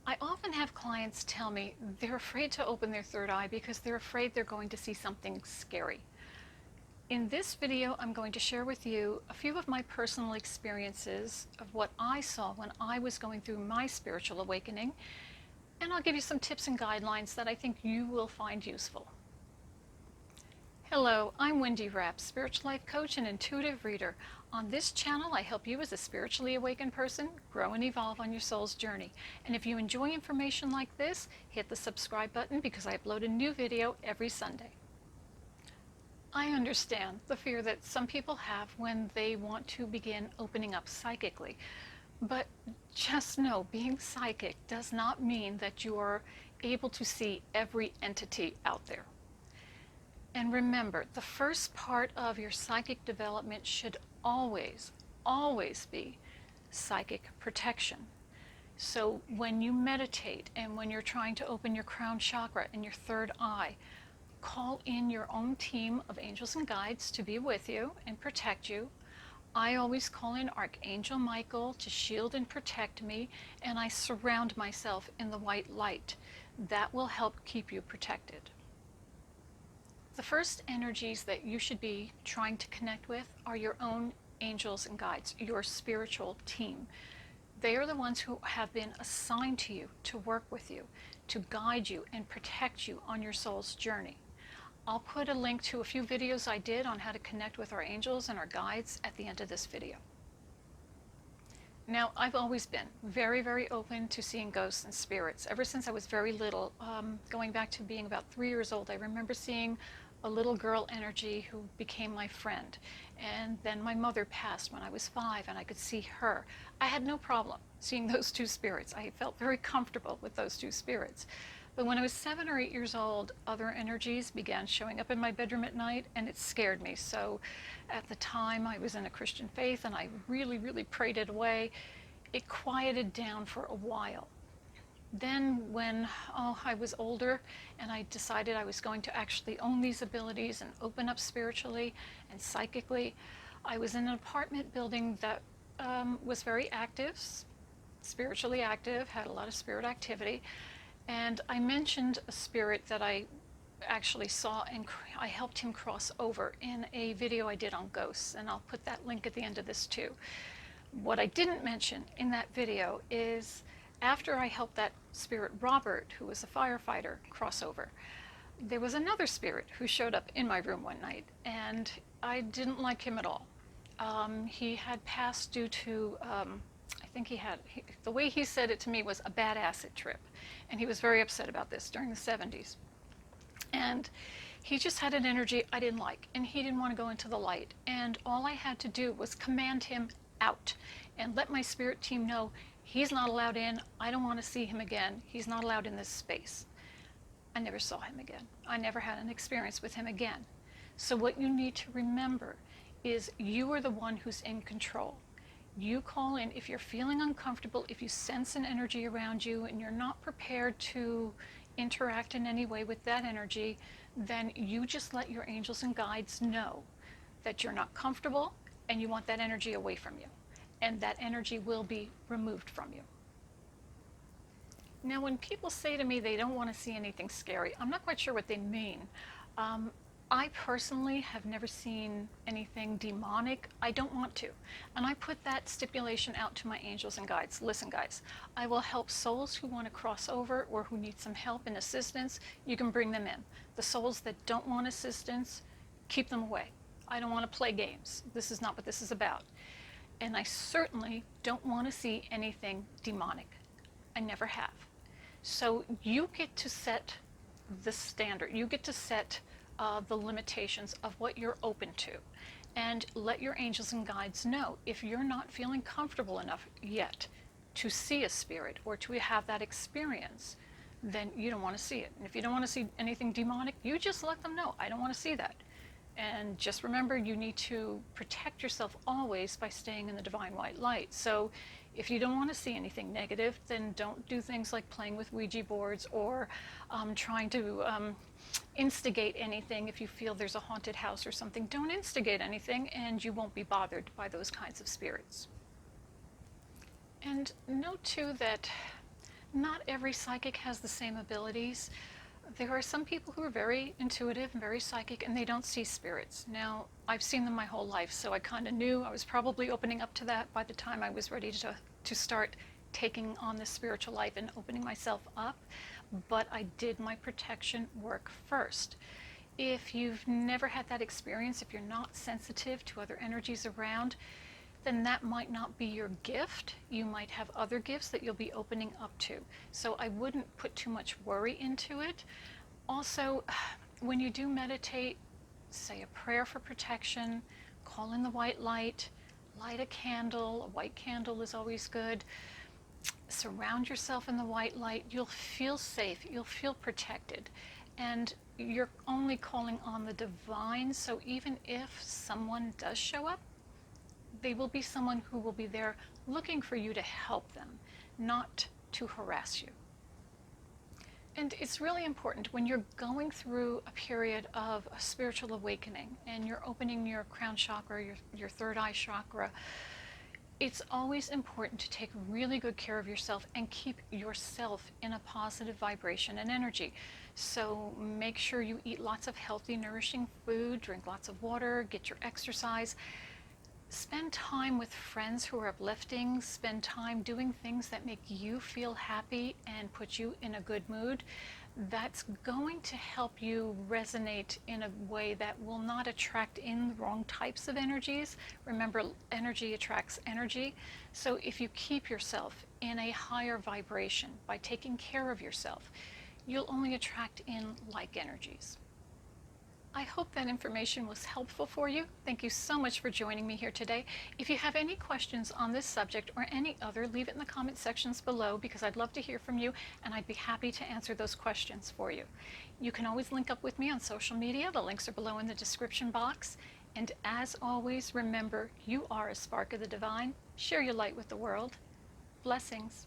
I often have clients tell me they're afraid to open their third eye because they're afraid they're going to see something scary. In this video, I'm going to share with you a few of my personal experiences of what I saw when I was going through my spiritual awakening, and I'll give you some tips and guidelines that I think you will find useful. Hello, I'm Wendy Rapp, spiritual life coach and intuitive reader. On this channel, I help you as a spiritually awakened person grow and evolve on your soul's journey. And if you enjoy information like this, hit the subscribe button because I upload a new video every Sunday. I understand the fear that some people have when they want to begin opening up psychically. But just know, being psychic does not mean that you are able to see every entity out there. And remember, the first part of your psychic development should always be psychic protection. So when you meditate and when you're trying to open your crown chakra and your third eye, call in your own team of angels and guides to be with you and protect you. I always call in Archangel Michael to shield and protect me, and I surround myself in the white light. That will help keep you protected. The first energies that you should be trying to connect with are your own angels and guides, your spiritual team. They are the ones who have been assigned to you to work with you, to guide you and protect you on your soul's journey. I'll put a link to a few videos I did on how to connect with our angels and our guides at the end of this video. Now, I've always been very open to seeing ghosts and spirits. Ever since I was very little, going back to being about 3 years old, I remember seeing a little girl energy who became my friend. And then my mother passed when I was 5 and I could see her. I had no problem seeing those two spirits. I felt very comfortable with those two spirits. But when I was 7 or 8 years old, other energies began showing up in my bedroom at night, and it scared me. So at the time, I was in a Christian faith, and I really prayed it away. It quieted down for a while. Then when I was older and I decided I was going to actually own these abilities and open up spiritually and psychically, I was in an apartment building that was very active, spiritually active, had a lot of spirit activity. And I mentioned a spirit that I actually saw, and I helped him cross over in a video I did on ghosts, and I'll put that link at the end of this too. What I didn't mention in that video is after I helped that spirit Robert, who was a firefighter, cross over, there was another spirit who showed up in my room one night, and I didn't like him at all. He had passed due to I think the way he said it to me was a bad acid trip. And he was very upset about this during the 70s. And he just had an energy I didn't like, and he didn't want to go into the light. And all I had to do was command him out and let my spirit team know he's not allowed in. I don't want to see him again. He's not allowed in this space. I never saw him again. I never had an experience with him again. So what you need to remember is you are the one who's in control. You call in if you're feeling uncomfortable, if you sense an energy around you and you're not prepared to interact in any way with that energy, then you just let your angels and guides know that you're not comfortable and you want that energy away from you. And that energy will be removed from you. Now, when people say to me they don't want to see anything scary, I'm not quite sure what they mean. I personally have never seen anything demonic. I don't want to. And I put that stipulation out to my angels and guides. Listen, guys, I will help souls who want to cross over or who need some help and assistance. You can bring them in. The souls that don't want assistance, keep them away. I don't want to play games. This is not what this is about. And I certainly don't want to see anything demonic. I never have. So you get to set the standard. You get to set the limitations of what you're open to, and let your angels and guides know if you're not feeling comfortable enough yet to see a spirit or to have that experience, then you don't want to see it. And if you don't want to see anything demonic, you just let them know, I don't want to see that. And just remember, you need to protect yourself always by staying in the divine white light. So if you don't want to see anything negative, then don't do things like playing with Ouija boards or trying to instigate anything. If you feel there's a haunted house or something, don't instigate anything, and you won't be bothered by those kinds of spirits. And note too that Not every psychic has the same abilities. There are some people who are very intuitive and very psychic and they don't see spirits. Now, I've seen them my whole life, so I kind of knew I was probably opening up to that by the time I was ready to start taking on this spiritual life and opening myself up. But I did my protection work first. If you've never had that experience, if you're not sensitive to other energies around, then that might not be your gift. You might have other gifts that you'll be opening up to. So I wouldn't put too much worry into it. Also, when you do meditate, say a prayer for protection, call in the white light, light a candle. A white candle is always good. Surround yourself in the white light. You'll feel safe. You'll feel protected. And you're only calling on the divine. So even if someone does show up, they will be someone who will be there looking for you to help them, not to harass you. And it's really important when you're going through a period of a spiritual awakening and you're opening your crown chakra, your third eye chakra, it's always important to take really good care of yourself and keep yourself in a positive vibration and energy. So make sure you eat lots of healthy, nourishing food, drink lots of water, get your exercise. Spend time with friends who are uplifting. Spend time doing things that make you feel happy and put you in a good mood. That's going to help you resonate in a way that will not attract in the wrong types of energies. Remember, energy attracts energy. So if you keep yourself in a higher vibration by taking care of yourself, you'll only attract in like energies. I hope that information was helpful for you. Thank you so much for joining me here today. If you have any questions on this subject or any other, leave it in the comment sections below because I'd love to hear from you and I'd be happy to answer those questions for you. You can always link up with me on social media. The links are below in the description box. And as always, remember, you are a spark of the divine. Share your light with the world. Blessings.